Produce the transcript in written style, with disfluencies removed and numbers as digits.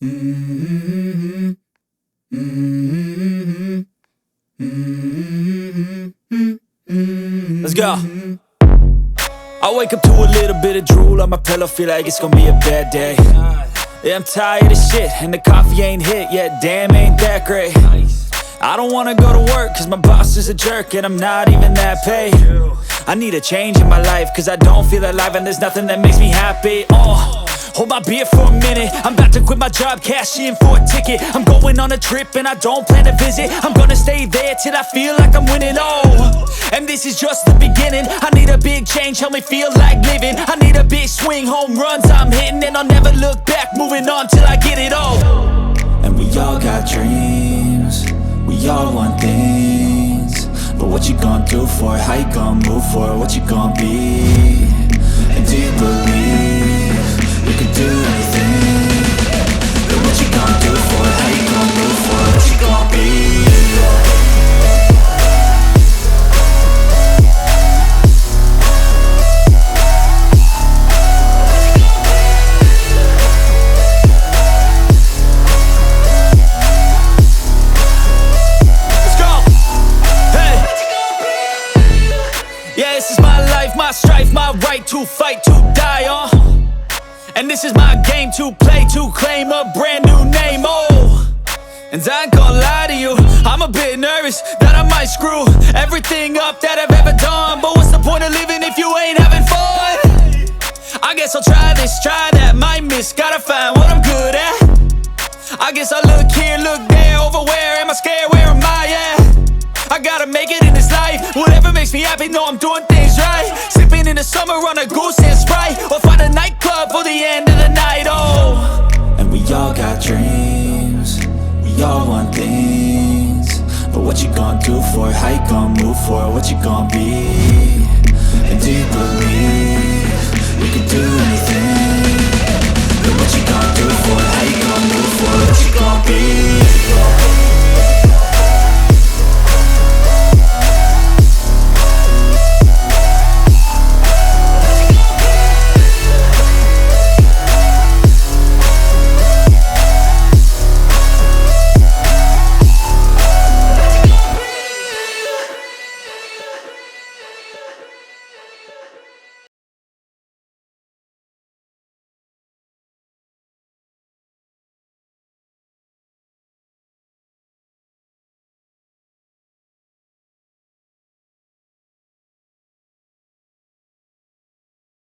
Mm-hmm. Mm-hmm. Mm-hmm. Let's go. I wake up to a little bit of drool on my pillow, feel like it's gonna be a bad day. Yeah, I'm tired of shit, and the coffee ain't hit yet, damn, ain't that great. I don't wanna go to work, cause my boss is a jerk, and I'm not even that paid. I need a change in my life, cause I don't feel alive, and there's nothing that makes me happy. Hold my beer for a minute, I'm about to quit my job, cash in for a ticket. I'm going on a trip and I don't plan to visit. I'm gonna stay there till I feel like I'm winning, and this is just the beginning. I need a big change, help me feel like living. I need a big swing, home runs I'm hitting, and I'll never look back, moving on till I get it all. And we all got dreams, we all want things, but what you gonna do for it? How you gonna move for it? What you gonna be? And do you believe you can do anything? But what you gonna do for it? How you gonna move for it? What you gonna be? Yeah, this is my life, my strife, my right to fight, to die on. And this is my game to play, to claim a brand new name, And I ain't gonna lie to you, I'm a bit nervous that I might screw everything up that I've ever done. But what's the point of living if you ain't having fun? I guess I'll try this, try that, might miss, gotta find what I'm good at. I guess I look here, look there, over where am I scared, where am I at? I gotta make it in this life, whatever makes me happy, know I'm doing things right. Sipping in the summer on a goose and Sprite, or find a nightclub for the end of the night, And we all got dreams, we all want things, but what you gonna do for it? How you gonna move for it? What you gonna be? And do you believe you can do anything?